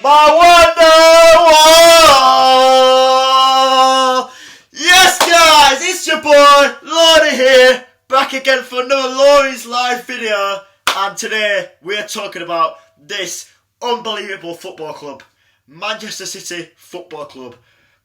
My Wonderwall! Yes, guys, it's your boy, Lordy here, back again for another Lordy's Live video. And today, we are talking about this unbelievable football club, Manchester City Football Club.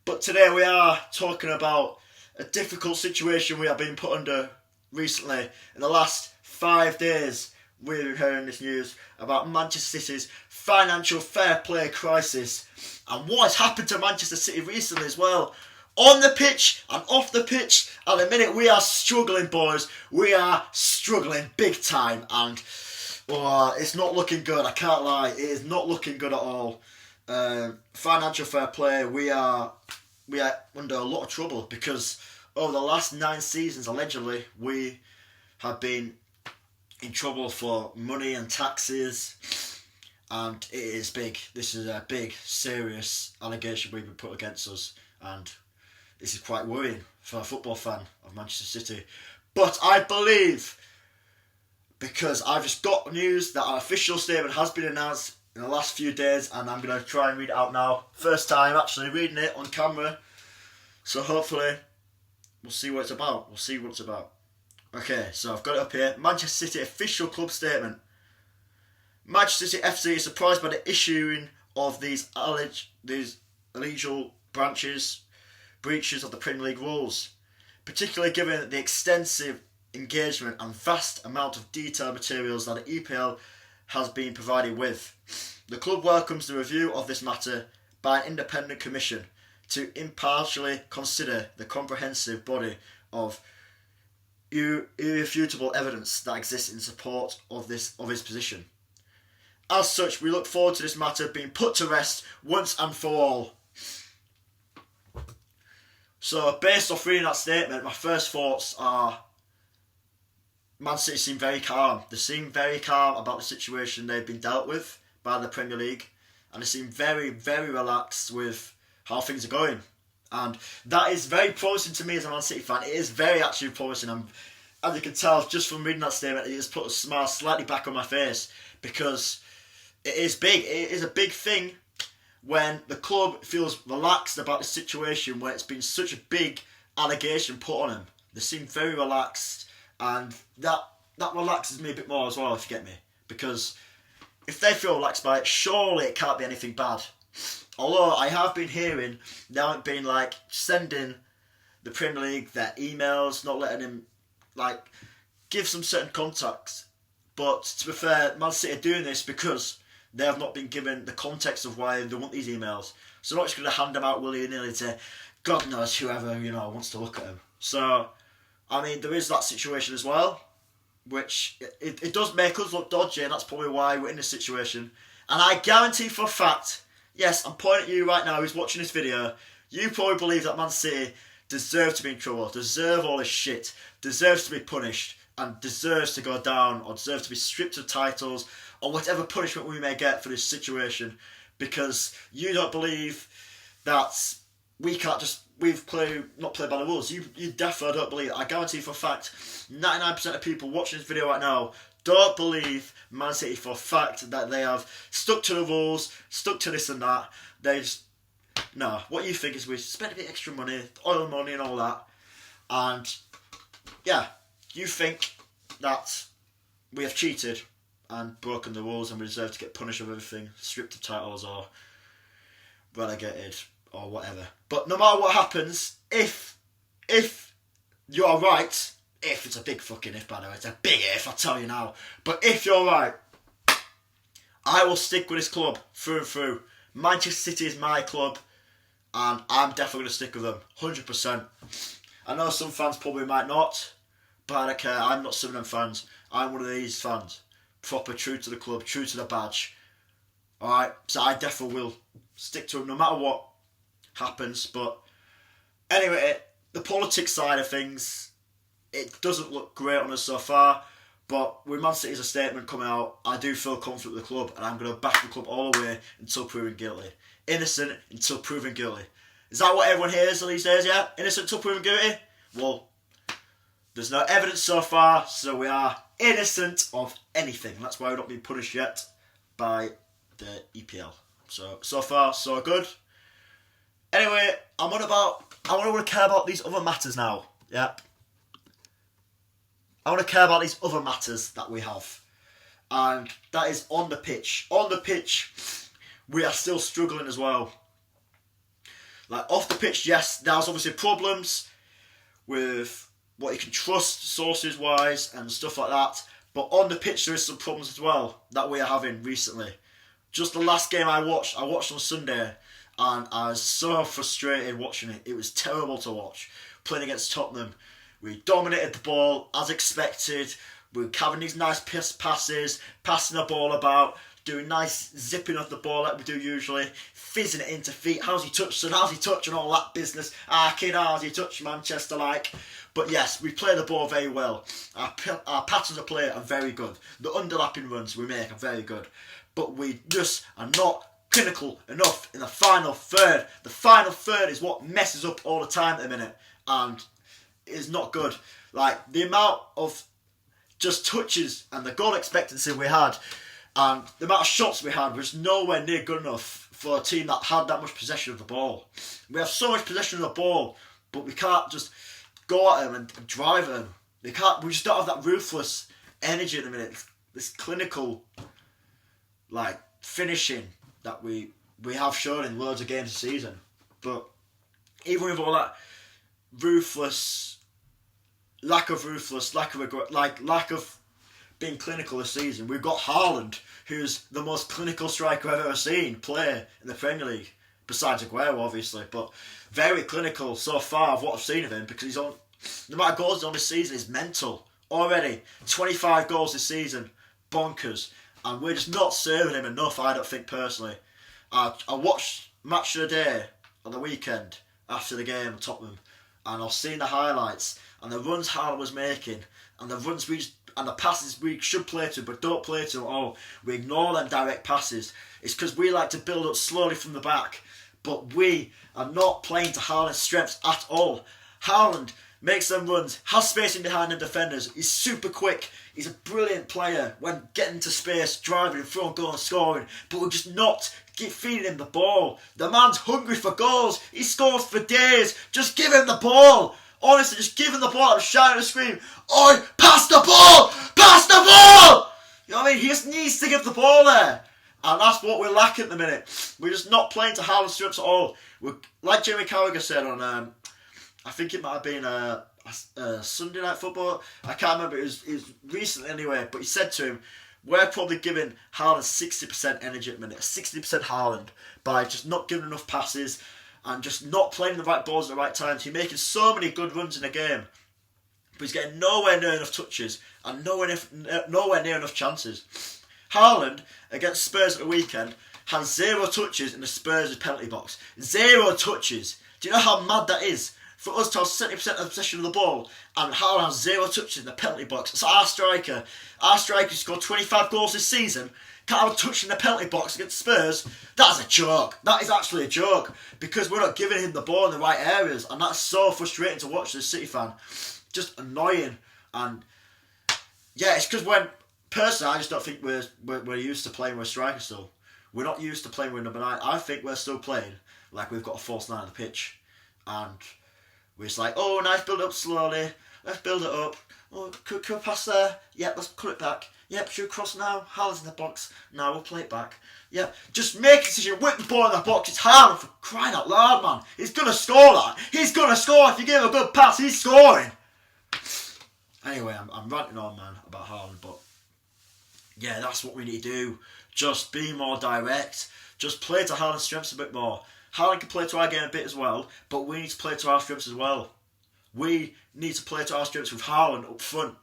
But today, we are talking about a difficult situation we have been put under recently. In the last 5 days, we've been hearing this news about Manchester City's financial fair play crisis and what has happened to Manchester City recently as well. On the pitch and off the pitch, at the minute we are struggling, boys. We are struggling big time, and it's not looking good. I can't lie, it is not looking good at all. Financial fair play, we are under a lot of trouble because over the last 9 seasons, allegedly, we have been in trouble for money and taxes, and it is big. This is a big, serious allegation we've been put against us, and this is quite worrying for a football fan of Manchester City. But I believe, because I've just got news that our official statement has been announced in the last few days, and I'm going to try and read it out now. First time actually reading it on camera, so hopefully we'll see what it's about. Okay, so I've got it up here. Manchester City official club statement. Manchester City FC is surprised by the issuing of these illegal breaches of the Premier League rules, particularly given the extensive engagement and vast amount of detailed materials that the EPL has been provided with. The club welcomes the review of this matter by an independent commission to impartially consider the comprehensive body of irrefutable evidence that exists in support of his position. As such, we look forward to this matter being put to rest once and for all. So, based off reading that statement, my first thoughts are Man City seem very calm. They seem very calm about the situation they've been dealt with by the Premier League, and they seem very, very relaxed with how things are going. And that is very promising to me as a Man City fan. It is very actually promising. As you can tell, just from reading that statement, it has put a smile slightly back on my face, because it is big. It is a big thing when the club feels relaxed about the situation, where it's been such a big allegation put on them. They seem very relaxed, and that relaxes me a bit more as well, if you get me. Because if they feel relaxed by it, surely it can't be anything bad. Although I have been hearing they haven't been sending the Premier League their emails, not letting them give some certain contacts. But to be fair, Man City are doing this because they have not been given the context of why they want these emails. So they're not just going to hand them out willy-nilly to God knows whoever wants to look at them. So I mean, there is that situation as well, which it does make us look dodgy, and that's probably why we're in this situation. And I guarantee for a fact, yes, I'm pointing at you right now who's watching this video, you probably believe that Man City deserve to be in trouble, deserve all this shit, deserves to be punished, and deserves to go down, or deserves to be stripped of titles, or whatever punishment we may get for this situation, because you don't believe that we've not played by the rules. You definitely don't believe it. I guarantee for a fact 99% of people watching this video right now don't believe Man City for a fact that they have stuck to the rules, stuck to this and that. No, what you think is we spent a bit extra money, oil money and all that, and yeah, you think that we have cheated and broken the rules and we deserve to get punished with everything, stripped of titles or relegated or whatever. But no matter what happens, if you are right, if it's a big fucking if, by the way, it's a big if, I tell you now, but if you're right, I will stick with this club through and through. Manchester City is my club, and I'm definitely going to stick with them, 100%. I know some fans probably might not, but I don't care. I'm not some of them fans. I'm one of these fans, proper, true to the club, true to the badge. Alright, so I definitely will stick to them no matter what happens. But anyway, the politics side of things, it doesn't look great on us so far, but with Man City's a statement coming out, I do feel confident with the club, and I'm going to back the club all the way until proven guilty. Innocent until proven guilty. Is that what everyone hears these days, yeah? Innocent until proven guilty? Well, there's no evidence so far, so we are innocent of anything. That's why we've not been punished yet by the EPL. So far, so good. Anyway, I want to care about these other matters now. Yep. I want to care about these other matters that we have. And that is on the pitch. On the pitch, we are still struggling as well. Like, off the pitch, yes, there's obviously problems with what you can trust sources-wise and stuff like that. But on the pitch, there is some problems as well that we are having recently. Just the last game I watched on Sunday, and I was so frustrated watching it. It was terrible to watch. Playing against Tottenham, we dominated the ball as expected. We were having these nice passes, passing the ball about, doing nice zipping of the ball like we do usually, fizzing it into feet. How's he touched, son? How's he touched and all that business? Kid, how's he touched, Manchester like? But yes, we play the ball very well. Our patterns of play are very good. The underlapping runs we make are very good. But we just are not clinical enough in the final third. The final third is what messes up all the time at the minute. And it is not good. Like, the amount of just touches and the goal expectancy we had and the amount of shots we had was nowhere near good enough for a team that had that much possession of the ball. We have so much possession of the ball, but we can't just go at them and drive them. We just don't have that ruthless energy at the minute. This clinical, like, finishing that we have shown in loads of games this season. But even with all that lack of being clinical this season, we've got Haaland, who's the most clinical striker I've ever seen play in the Premier League, besides Aguero obviously, but very clinical so far of what I've seen of him, because the amount of goals on this season is mental already. 25 goals this season, bonkers, and we're just not serving him enough, I don't think, personally. I watched Match of the Day on the weekend after the game at Tottenham, and I've seen the highlights and the runs Haaland was making and the runs and the passes we should play to but don't play to at all. We ignore them direct passes. It's because we like to build up slowly from the back, but we are not playing to Haaland's strengths at all. Haaland makes them runs, has space in behind the defenders, he's super quick, he's a brilliant player when getting to space, driving, throwing goal and scoring, but we're just not feeding him the ball. The man's hungry for goals, he scores for days, just give him the ball. Honestly, just give him the ball. I'm shouting and screaming, oi, pass the ball! Pass the ball! You know what I mean? He just needs to give the ball there. And that's what we're lacking at the minute. We're just not playing to Haaland's strengths at all. Like Jamie Carragher said on, I think it might have been Sunday Night Football. I can't remember. It was recently anyway. But he said to him, we're probably giving Haaland 60% energy at the minute. 60% Haaland by just not giving enough passes and just not playing the right balls at the right times. He's making so many good runs in a game, but he's getting nowhere near enough touches and nowhere near enough chances. Haaland, against Spurs at the weekend, has 0 touches in the Spurs' penalty box. 0 touches. Do you know how mad that is? For us to have 70% of possession of the ball and Haaland has 0 touches in the penalty box. So our striker scored 25 goals this season, can't have a touch in the penalty box against Spurs. That's a joke. That is actually a joke, because we're not giving him the ball in the right areas, and that's so frustrating to watch as a City fan. Just annoying. And yeah, it's because personally I just don't think we're used to playing with a striker still. We're not used to playing with number 9. I think we're still playing like we've got a false 9 on the pitch, and we're just like, oh, nice, build up slowly. Let's build it up. Oh, could we pass there? Yep, let's cut it back. Yep, should we cross now? Haaland's in the box. No, we'll play it back. Yep, just make a decision. Whip the ball in the box. It's Haaland, for crying out loud, man. He's going to score that. He's going to score. If you give him a good pass, he's scoring. Anyway, I'm ranting on, man, about Haaland, but yeah, that's what we need to do. Just be more direct. Just play to Haaland's strengths a bit more. Haaland can play to our game a bit as well, but we need to play to our strengths as well. We need to play to our strengths with Haaland up front.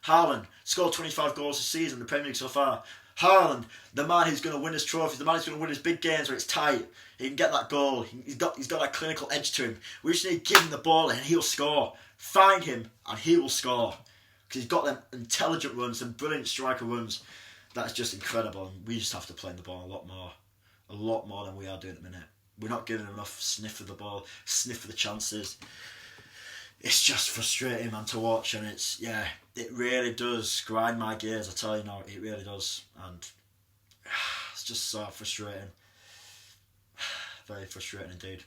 Haaland scored 25 goals this season in the Premier League so far. Haaland, the man who's going to win his trophies, the man who's going to win his big games where it's tight. He can get that goal. He's got that clinical edge to him. We just need to give him the ball and he'll score. Find him and he will score. Because he's got them intelligent runs, them brilliant striker runs. That's just incredible. And we just have to play the ball a lot more than we are doing at the minute. We're not giving him enough sniff of the ball, sniff of the chances. It's just frustrating, man, to watch, and it really does grind my gears, I tell you now, it really does, and it's just so frustrating. very frustrating indeed.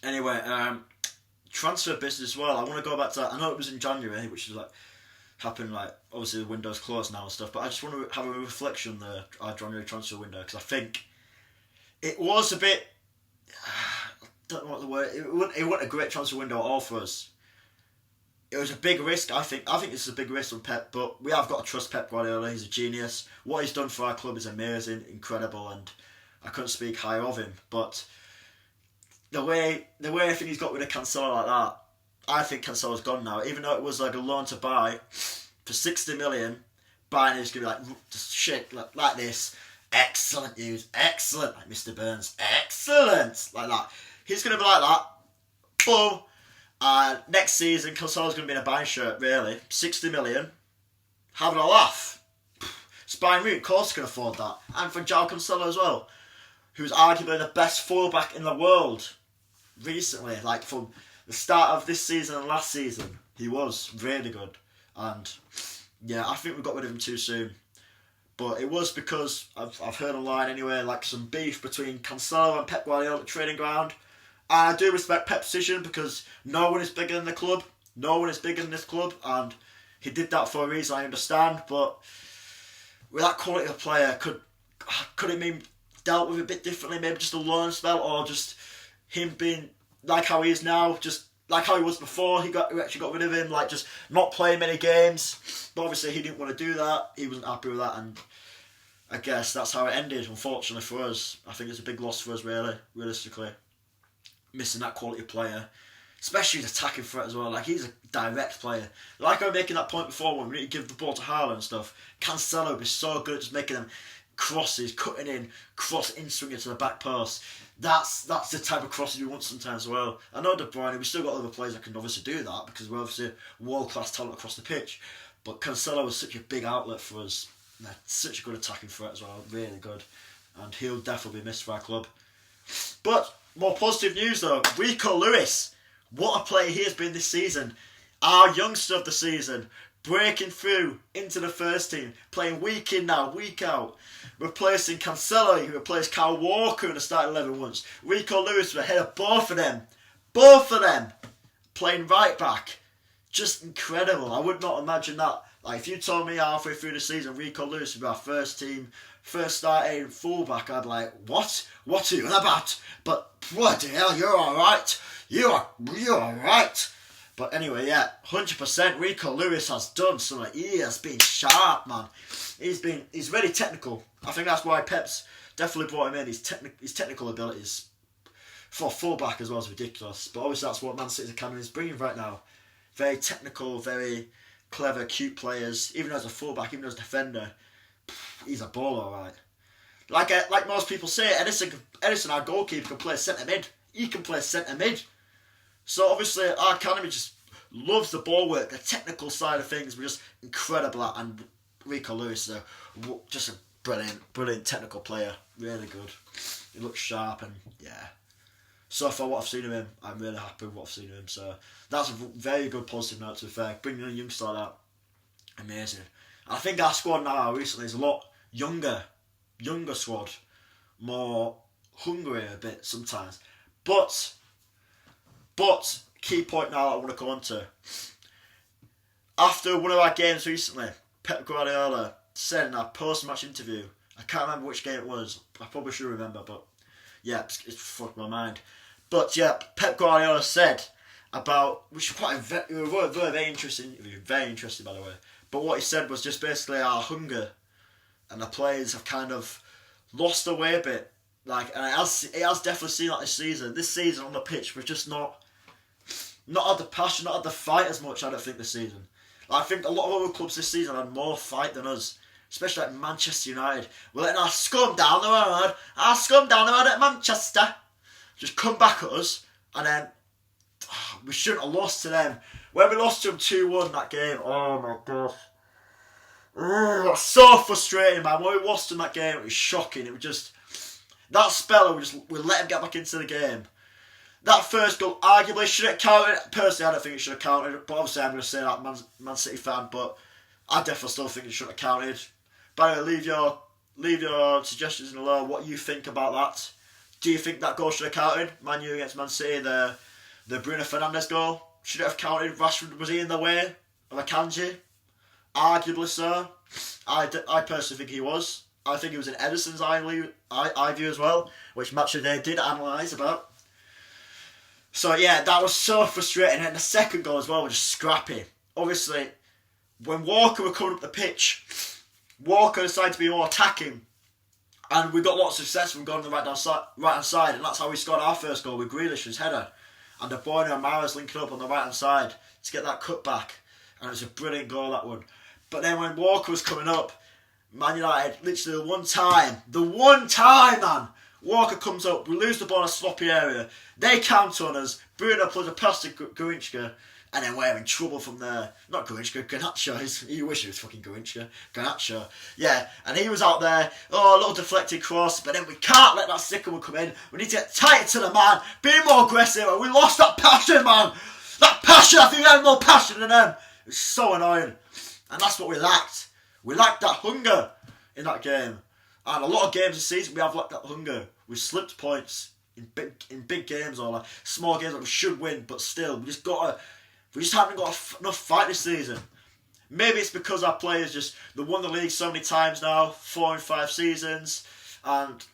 Anyway, transfer business as well. I want to go back to that. I know it was in January, which is like happened like obviously the window's closed now and stuff. But I just want to have a reflection on our January transfer window because I think it was a bit. I don't know what the word. It wasn't a great transfer window at all for us. It was a big risk. I think it's a big risk on Pep, but we have got to trust Pep Guardiola. He's a genius. What he's done for our club is amazing, incredible, and I couldn't speak higher of him. But the way I think he's got rid of Cancelo like that, I think Cancelo's gone now. Even though it was like a loan to buy for 60 million, buying is gonna be like just shit like this. Excellent news, excellent, like Mr. Burns, excellent, like that. He's gonna be like that. Boom. Next season, Cancelo's going to be in a buying shirt, really. 60 million. Having a laugh. Bayern Munich, of course, can afford that. And for João Cancelo as well, who's arguably the best fullback in the world recently. Like, from the start of this season and last season, he was really good. And, yeah, I think we got rid of him too soon. But it was because, I've heard online anyway, like some beef between Cancelo and Pep Guardiola at the training ground. And I do respect Pep's decision because no one is bigger than the club. No one is bigger than this club. And he did that for a reason, I understand. But with that quality of player, could it be dealt with a bit differently? Maybe just a loan spell or just him being like how he is now. Just like how he was before. We actually got rid of him. Like just not playing many games. But obviously he didn't want to do that. He wasn't happy with that. And I guess that's how it ended, unfortunately for us. I think it's a big loss for us, really, realistically. Missing that quality player, especially his attacking threat as well. Like he's a direct player. Like I was making that point before when we need to give the ball to Haaland and stuff. Cancelo would be so good at just making them crosses, cutting in, swinging to the back post. That's the type of crosses we want sometimes as well. I know De Bruyne, we've still got other players that can obviously do that because we're obviously world class talent across the pitch. But Cancelo was such a big outlet for us. Such a good attacking threat as well, really good, and he'll definitely be missed for our club. But more positive news though, Rico Lewis, what a player he has been this season. Our youngster of the season, breaking through into the first team, playing week in now, week out, replacing Cancelo, who replaced Kyle Walker in the starting 11 once. Rico Lewis was ahead of both of them, playing right back. Just incredible. I would not imagine that. Like if you told me halfway through the season Rico Lewis would be our first starting fullback, I'd be like, what? What are you on about? But bloody hell, you're alright. You're alright. But anyway, yeah, 100% Rico Lewis has done something. He has been sharp, man. He's very technical. I think that's why Pep's definitely brought him in. His technical abilities for fullback as well is ridiculous. But obviously that's what Man City's academy is bringing right now. Very technical, very clever, cute players. Even as a fullback, even as a defender, he's a baller, alright. Like most people say, Edison, our goalkeeper, can play centre mid. He can play centre mid. So obviously our academy just loves the ball work, the technical side of things. We're just incredible at, and Rico Lewis is just a brilliant technical player. Really good. He looks sharp and yeah. So far what I've seen of him, I'm really happy with what I've seen of him. So that's a very good positive note to be fair. Bringing a youngster like that, amazing. I think our squad now recently is a lot younger squad, more hungry a bit sometimes. But key point now that I want to come on to. After one of our games recently, Pep Guardiola said in our post-match interview, I can't remember which game it was, I probably should remember, but yeah, it's fucked my mind. But yeah, Pep Guardiola said about, which is quite a very interesting interview, very interesting by the way. But what he said was just basically our hunger and the players have kind of lost their way a bit. Like, and it has definitely seen that this season. This season on the pitch, we've just not had the passion, not had the fight as much, I don't think, this season. Like, I think a lot of other clubs this season had more fight than us. Especially like Manchester United. We're letting our scum down the road. Our scum down the road at Manchester. Just come back at us. And then we shouldn't have lost to them. When we lost to them 2-1 that game, oh my god. That's so frustrating, man. When we lost in that game, it was shocking. It was just that spell. We let him get back into the game. That first goal arguably should have counted. Personally, I don't think it should have counted. But obviously, I'm going to say that Man City fan. But I definitely still think it should have counted. By the way, leave your suggestions in below. What you think about that? Do you think that goal should have counted? Man U against Man City, the Bruno Fernandes goal. Should it have counted? Rashford, was he in the way of Akanji? Arguably so. I personally think he was. I think he was in Ederson's eye view as well, which Match of the Day did analyse about. So yeah, that was so frustrating. And the second goal as well was just scrappy. Obviously, when Walker were coming up the pitch, Walker decided to be more attacking. And we got lots of success from going to the right hand side, and that's how we scored our first goal with Grealish's header. And De Bruyne and Mahrez linking up on the right hand side to get that cut back. And it was a brilliant goal, that one. But then when Walker was coming up, Man United, literally the one time, man, Walker comes up, we lose the ball in a sloppy area, they counter on us, Bruno plays a pass to Garnacho, and then we're in trouble from there. Not Garnacho, you wish it was fucking Garnacho. Yeah, and he was out there, a little deflected cross, but then we can't let that second one come in. We need to get tighter to the man, be more aggressive, and we lost that passion, man. That passion, I think we had more passion than them. It's so annoying. And that's what we lacked. We lacked that hunger in that game. And a lot of games this season, we have lacked that hunger. We slipped points in big games or like small games that we should win, but still, we just haven't got enough fight this season. Maybe it's because our players they won the league so many times now, 4 and 5 seasons, and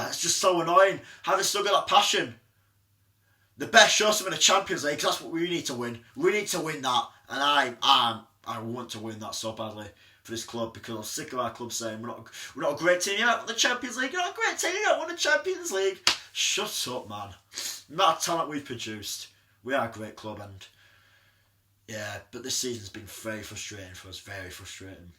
it's just so annoying. How they still got that passion. The best show us in the Champions League, because that's what we need to win. We need to win that, and I want to win that so badly for this club, because I'm sick of our club saying we're not a great team. You're not the Champions League. You're not a great team. You don't won the Champions League. Shut up, man. The amount of talent we've produced. We are a great club, and yeah, but this season's been very frustrating for us. Very frustrating.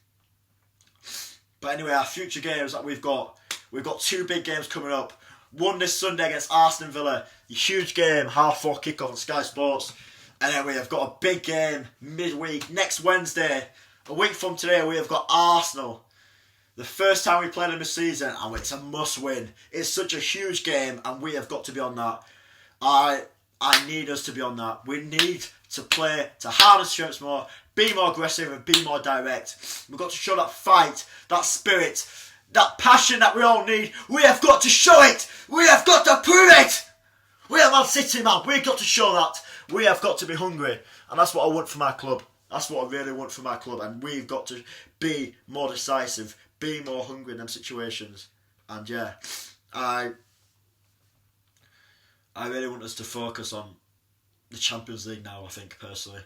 But anyway, our future games that we've got 2 big games coming up. One this Sunday against Arsenal Villa. A huge game, 4:30 kickoff on Sky Sports. And then we have got a big game midweek next Wednesday. A week from today, we have got Arsenal. The first time we played them this season, and it's a must win. It's such a huge game, and we have got to be on that. I need us to be on that. We need to play to harness strengths more, be more aggressive, and be more direct. We've got to show that fight, that spirit, that passion that we all need. We have got to show it. We have got to prove it. We are Man City, man. We've got to show that. We have got to be hungry. And that's what I want from our club. That's what I really want from our club. And we've got to be more decisive, be more hungry in them situations. And yeah, I really want us to focus on the Champions League now, I think, personally.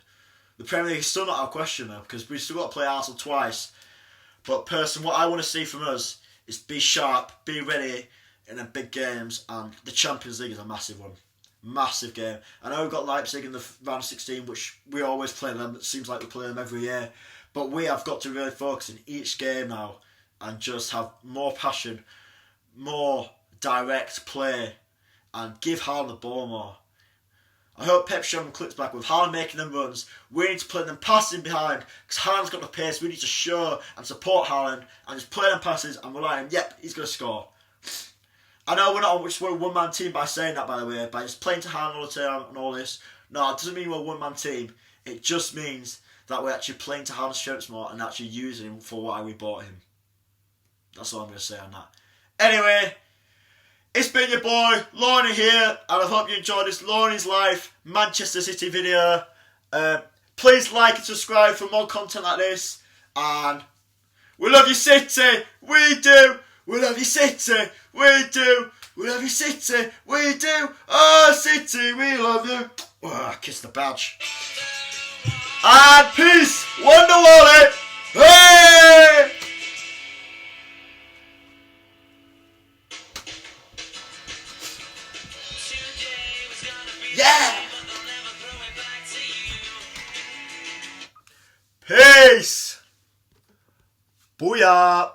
The Premier League is still not our question, though, because we've still got to play Arsenal twice. But personally, what I want to see from us is be sharp, be ready in the big games, and the Champions League is a massive one. Massive game. I know we've got Leipzig in the round of 16, which we always play them. It seems like we play them every year. But we have got to really focus in each game now and just have more passion, more direct play, and give Haaland the ball more. I hope Pep showed them clips back with Haaland making them runs. We need to play them passing behind, because Haaland's got the pace. We need to show and support Haaland and just play them passes and rely on him. Yep, he's going to score. I know we're a one-man team by saying that, by the way, by just playing to Haaland all the time and all this. No, it doesn't mean we're a one-man team. It just means that we're actually playing to Haaland's strengths more and actually using him for why we bought him. That's all I'm going to say on that. Anyway, it's been your boy, Lorne here, and I hope you enjoyed this Lorne's Life Manchester City video. Please like and subscribe for more content like this. And we love you, City. We do. We love you, City. We do. We love you, City. We do. Oh, City, we love you. Oh, kiss the badge. And peace. Wonder Wallet. Hey! Yeah! Peace! Booyah!